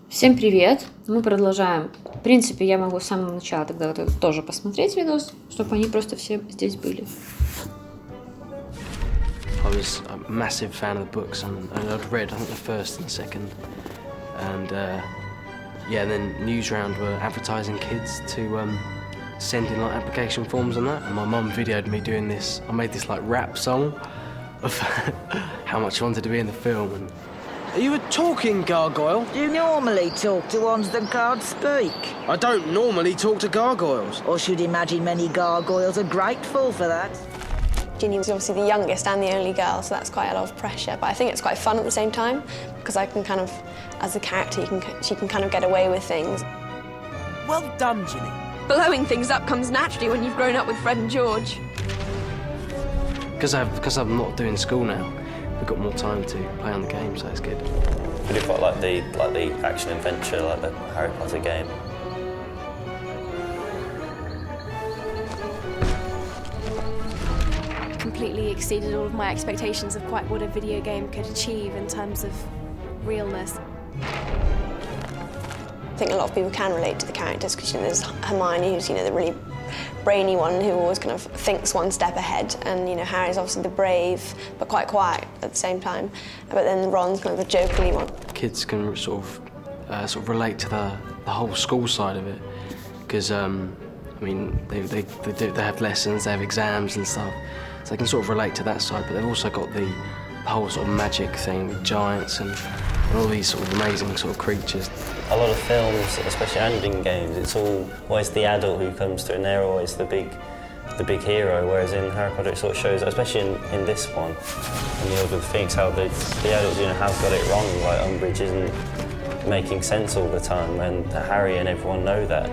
Всем привет! Мы продолжаем. В принципе, я могу с самого начала тогда вот это тоже посмотреть видос, чтобы они просто все здесь были. I was a massive fan of the books, and I'd read, I think, the first and the second, and yeah, then Newsround were advertising kids to send in like application forms and that. And my mum videoed me doing this. I made this like rap song of how much I wanted to be in the film. And are you a talking gargoyle? Do you normally talk to ones that can't speak? I don't normally talk to gargoyles. Or should imagine many gargoyles are grateful for that. Ginny was obviously the youngest and the only girl, so that's quite a lot of pressure. But I think it's quite fun at the same time, because I can kind of, as a character, she can kind of get away with things. Well done, Ginny. Blowing things up comes naturally when you've grown up with Fred and George. Because I'm not doing school now, we've got more time to play on the game, so it's good. I do quite like the action adventure, like the Harry Potter game. Completely exceeded all of my expectations of quite what a video game could achieve in terms of realness. I think a lot of people can relate to the characters because there's Hermione, who's the really brainy one who always kind of thinks one step ahead, and Harry's obviously the brave but quite quiet at the same time. But then Ron's kind of the jokerly one. Kids can sort of relate to the whole school side of it because I mean they have lessons, they have exams and stuff. So they can sort of relate to that side, but they've also got the whole sort of magic thing with giants and all these sort of amazing sort of creatures. A lot of films, especially and in games, it's always the adult who comes through, and they're always the big hero. Whereas in Harry Potter, it sort of shows, especially in this one, in the Order of Phoenix, how the adults have got it wrong. Like Umbridge isn't making sense all the time, and Harry and everyone know that.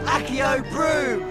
Accio Brew!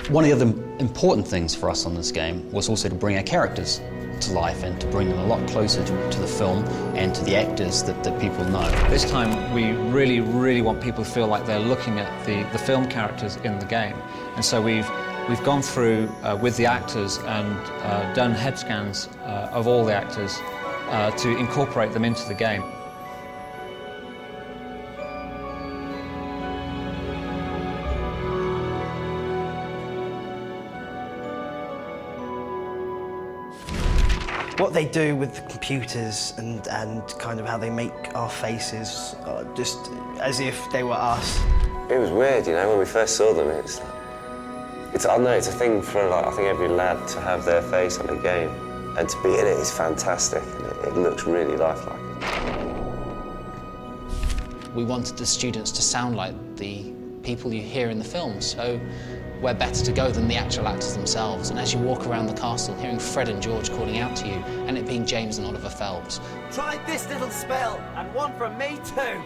One of the other important things for us on this game was also to bring our characters to life and to bring them a lot closer to the film and to the actors that people know. This time we really want people to feel like they're looking at the film characters in the game. And so we've gone through with the actors and done head scans of all the actors to incorporate them into the game. What they do with the computers and kind of how they make our faces, just as if they were us. It was weird, when we first saw them. It's I don't know, it's a thing for I think every lad to have their face on a game, and to be in it is fantastic. And it looks really lifelike. We wanted the students to sound like the people you hear in the films, so where better to go than the actual actors themselves. And as you walk around the castle, hearing Fred and George calling out to you, and it being James and Oliver Phelps. Try this little spell, and one from me too.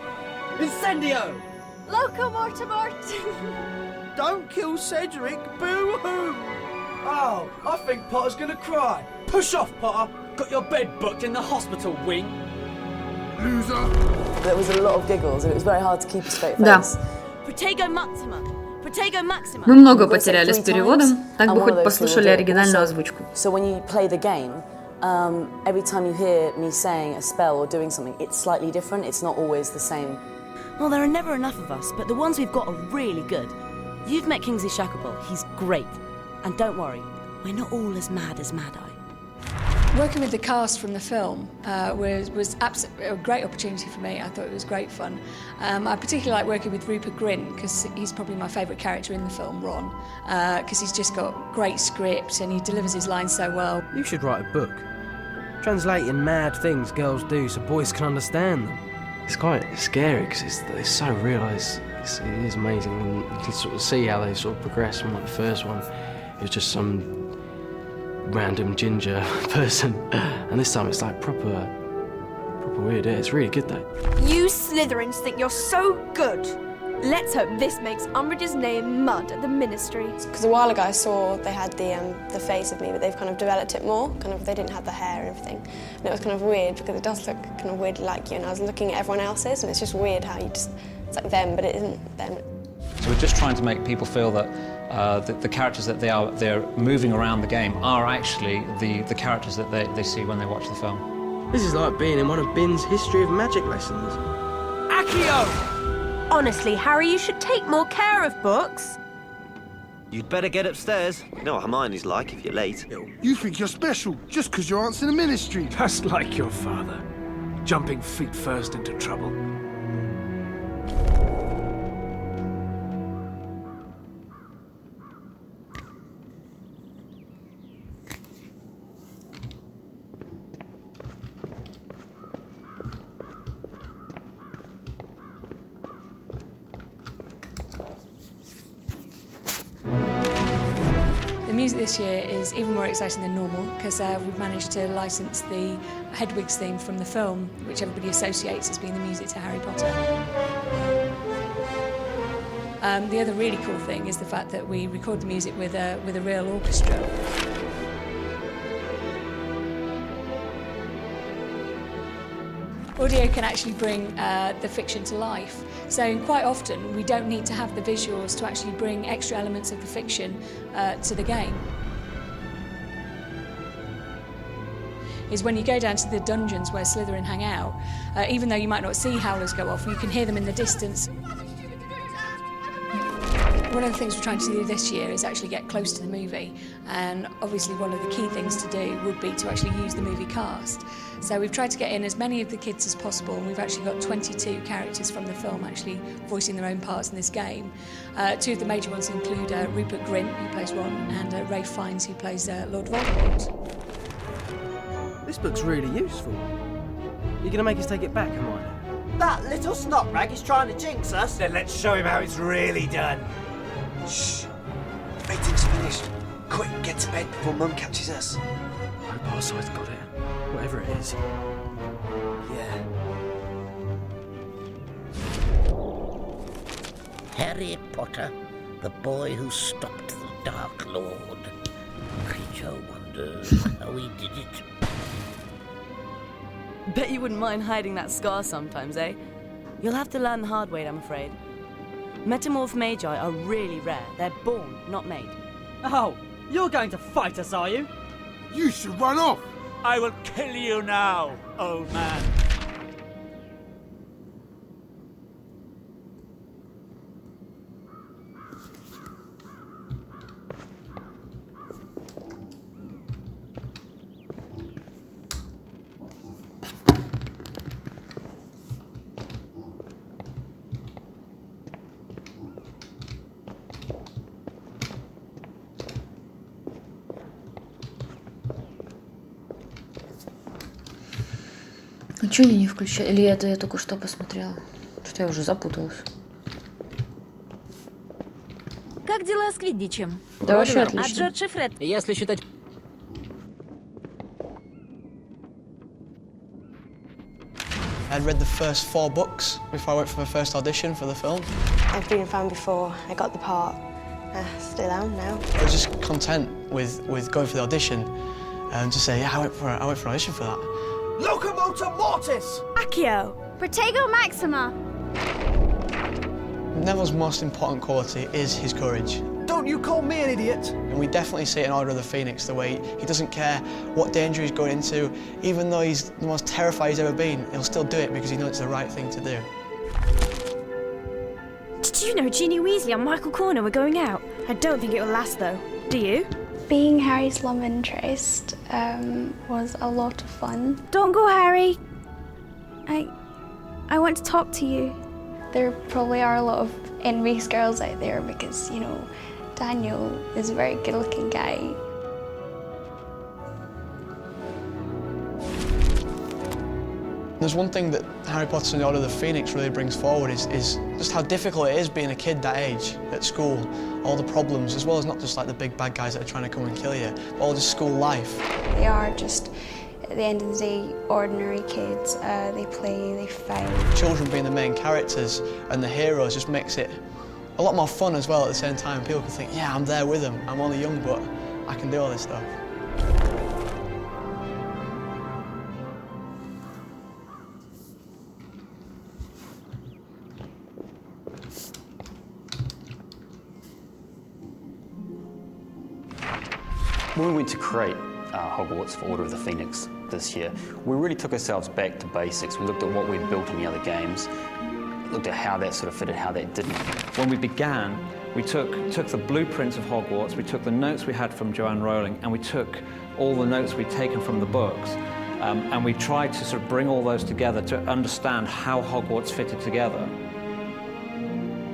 Incendio! Loco Mortimort! Don't kill Cedric, boo-hoo! Oh, I think Potter's gonna cry. Push off, Potter. Got your bed booked in the hospital wing. Loser! There was a lot of giggles, and it was very hard to keep a straight face. Да. Protego Maxima! Protego Maxima! Мы много потеряли с переводом, так бы хоть послушали оригинальную озвучку. So when you play the game, every time you hear me saying a spell or doing something, it's slightly different. It's not always the same. Well, there are never enough of us, but the ones we've got are really good. You've met Kingsley Shacklebolt. He's great. And don't worry, we're not all as Mad Eye. Working with the cast from the film was absolutely a great opportunity for me. I thought it was great fun. I particularly like working with Rupert Grint because he's probably my favourite character in the film, Ron, because he's just got great script and he delivers his lines so well. You should write a book, translating mad things girls do so boys can understand them. It's quite scary because it's so real. It is amazing, and you can sort of see how they sort of progress from the first one. It was just some random ginger person, and this time it's like proper weird. It's really good though. You Slytherins think you're so good. Let's hope this makes Umbridge's name mud at the Ministry. Because a while ago I saw they had the face of me, but they've kind of developed it more. Kind of, they didn't have the hair and everything. And it was kind of weird because it does look kind of weirdly like you. And I was looking at everyone else's, and it's just weird how you just, it's like them, but it isn't them. So we're just trying to make people feel that the characters that they're moving around the game are actually the characters that they see when they watch the film. This is like being in one of Bin's History of Magic lessons. Accio! Honestly, Harry, you should take more care of books. You'd better get upstairs. You know what Hermione's like if you're late. You think you're special just because you're answering the Ministry. Just like your father, jumping feet first into trouble. The music this year is even more exciting than normal because we've managed to license the Hedwig's theme from the film, which everybody associates as being the music to Harry Potter. The other really cool thing is the fact that we record the music with a real orchestra. Audio can actually bring the fiction to life. So quite often we don't need to have the visuals to actually bring extra elements of the fiction to the game. Is when you go down to the dungeons where Slytherin hang out, even though you might not see howlers go off, you can hear them in the distance. One of the things we're trying to do this year is actually get close to the movie, and obviously one of the key things to do would be to actually use the movie cast. So we've tried to get in as many of the kids as possible, and we've actually got 22 characters from the film actually voicing their own parts in this game. Two of the major ones include Rupert Grint, who plays Ron, and Ralph Fiennes, who plays Lord Voldemort. This book's really useful. You're gonna make us take it back, Hermione? That little snot rag is trying to jinx us. Then let's show him how it's really done. Shh. Meeting's finished. Quick, get to bed before Mum catches us. Hope our side's got it. Whatever it is. Yeah. Harry Potter, the boy who stopped the Dark Lord. Creature wonders how he did it. Bet you wouldn't mind hiding that scar sometimes, eh? You'll have to learn the hard way, I'm afraid. Metamorph magi are really rare. They're born, not made. Oh, you're going to fight us, are you? You should run off. I will kill you now, old man. А чё они не включали? Или это я только что посмотрела? Что-то я уже запуталась. Как дела с Квиддичем? Да вообще А отлично. Джордж и Фред? Если считать... I'd read the first 4 books before I went for my first audition for the film. I've been a fan before I got the part. Still am now. I was just content with going for the audition and just say, yeah, I went for an audition for that. Locomotor Mortis! Accio, Protego Maxima. Neville's most important quality is his courage. Don't you call me an idiot? And we definitely see it in Order of the Phoenix, the way he doesn't care what danger he's going into. Even though he's the most terrified he's ever been, he'll still do it because he knows it's the right thing to do. Did you know Ginny Weasley and Michael Corner were going out? I don't think it will last, though. Do you? Being Harry's love interest was a lot of fun. Don't go, Harry. I want to talk to you. There probably are a lot of envious girls out there because, you know, Daniel is a very good-looking guy. There's one thing that Harry Potter and the Order of the Phoenix really brings forward is just how difficult it is being a kid that age at school. All the problems, as well as not just like the big bad guys that are trying to come and kill you, but all just school life. They are just At the end of the day, ordinary kids, they play, they fight. Children being the main characters and the heroes just makes it a lot more fun as well at the same time. People can think, yeah, I'm there with them. I'm only young, but I can do all this stuff. When we went to create Hogwarts for Order of the Phoenix this year, we really took ourselves back to basics. We looked at what we'd built in the other games, looked at how that sort of fitted, how that didn't. When we began, we took the blueprints of Hogwarts, we took the notes we had from Joanne Rowling, and we took all the notes we'd taken from the books, and we tried to sort of bring all those together to understand how Hogwarts fitted together.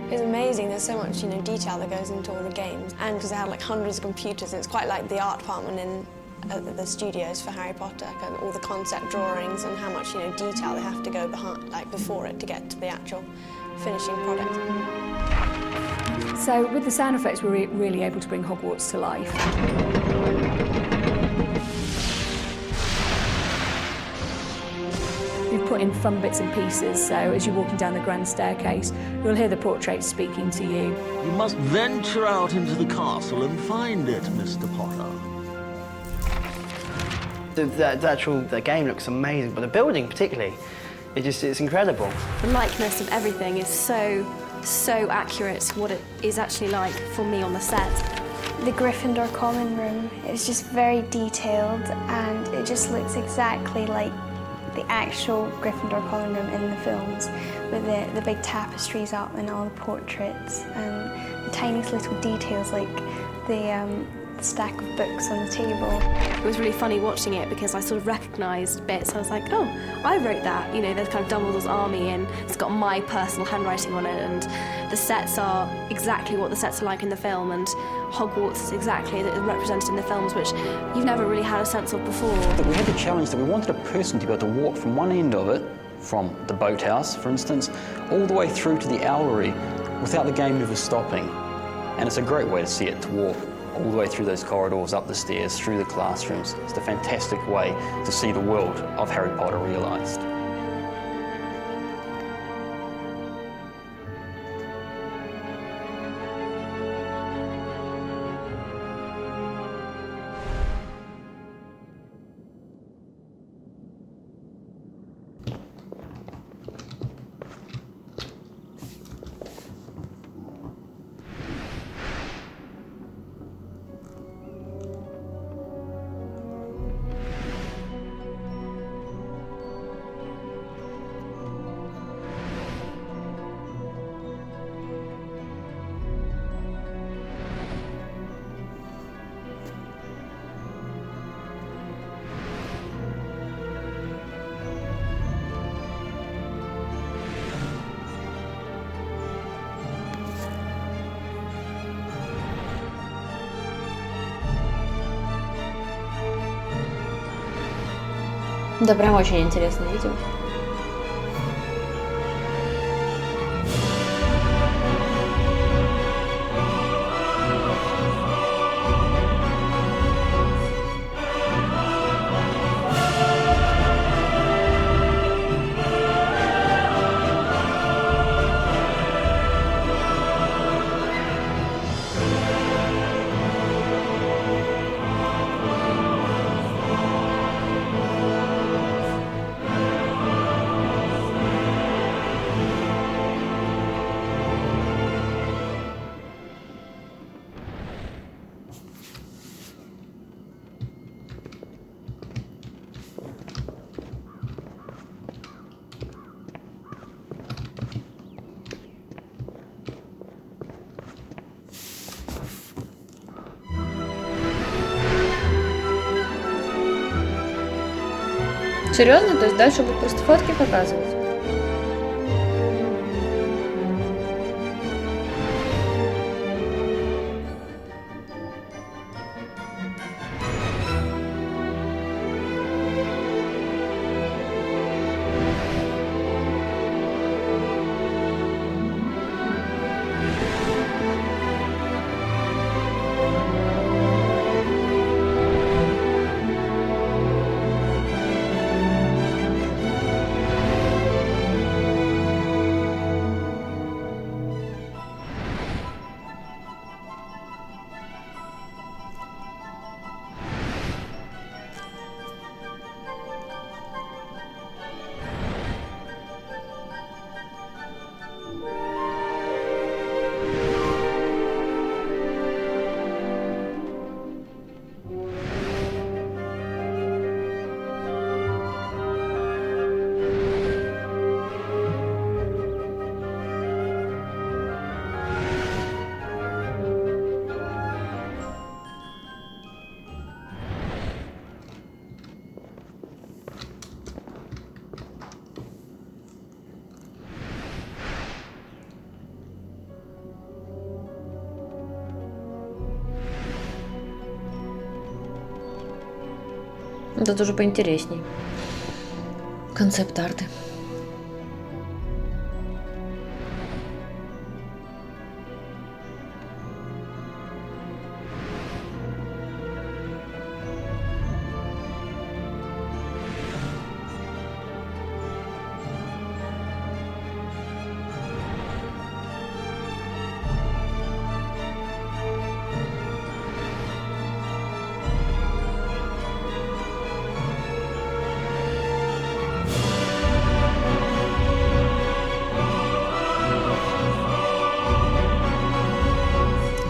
It's amazing, there's so much detail that goes into all the games, and because they had like hundreds of computers, it's quite like the art department in the studios for Harry Potter, and all the concept drawings and how much detail they have to go behind, like before it, to get to the actual finishing product. So with the sound effects, we're really able to bring Hogwarts to life. We've put in fun bits and pieces, so as you're walking down the grand staircase, you'll hear the portraits speaking to you. You must venture out into the castle and find it, Mr. Potter. The game looks amazing, but the building particularly, it's incredible. The likeness of everything is so accurate to what it is actually like for me on the set. The Gryffindor common room is just very detailed, and it just looks exactly like the actual Gryffindor common room in the films, with the big tapestries up and all the portraits and the tiniest little details like the stack of books on the table. It was really funny watching it because I sort of recognised bits. I was like, oh, I wrote that. There's kind of Dumbledore's army and it's got my personal handwriting on it, and the sets are exactly what the sets are like in the film, and Hogwarts is exactly represented in the films, which you've never really had a sense of before. We had the challenge that we wanted a person to be able to walk from one end of it, from the boathouse, for instance, all the way through to the owlery without the game ever stopping. And it's a great way to see it, to walk all the way through those corridors, up the stairs, through the classrooms. It's a fantastic way to see the world of Harry Potter realised. Да, прям очень интересное видео. Серьезно? То есть дальше будут просто фотки показывать? Это тоже поинтересней. Концепт-арты.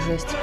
Жесть.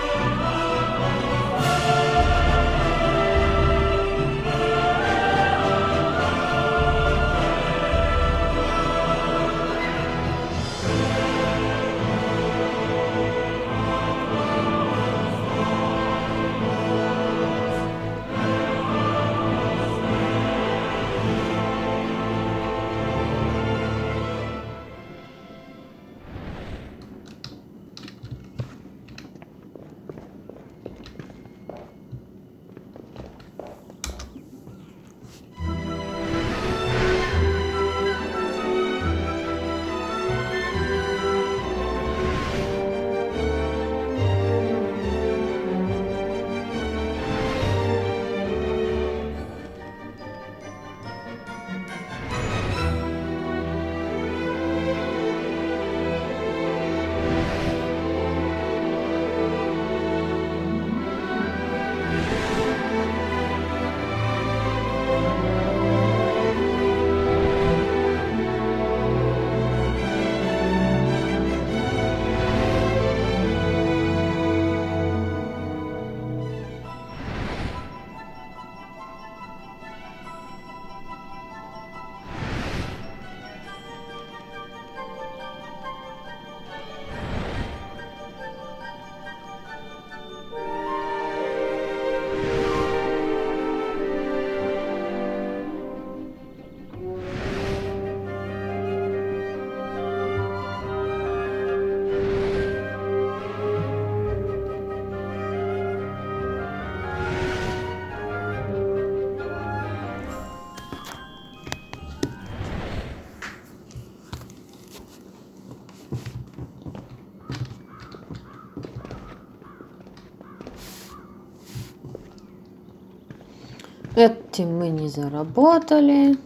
Этим мы не заработали.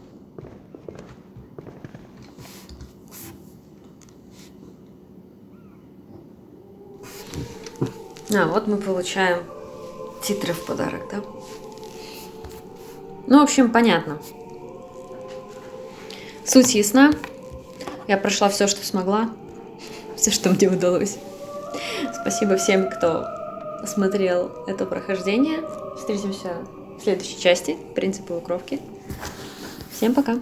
Вот мы получаем титры в подарок, да? Ну, в общем, понятно. Суть ясна. Я прошла все, что смогла. Все, что мне удалось. Спасибо всем, кто смотрел это прохождение. Встретимся в следующей части «Принципы укровки». Всем пока!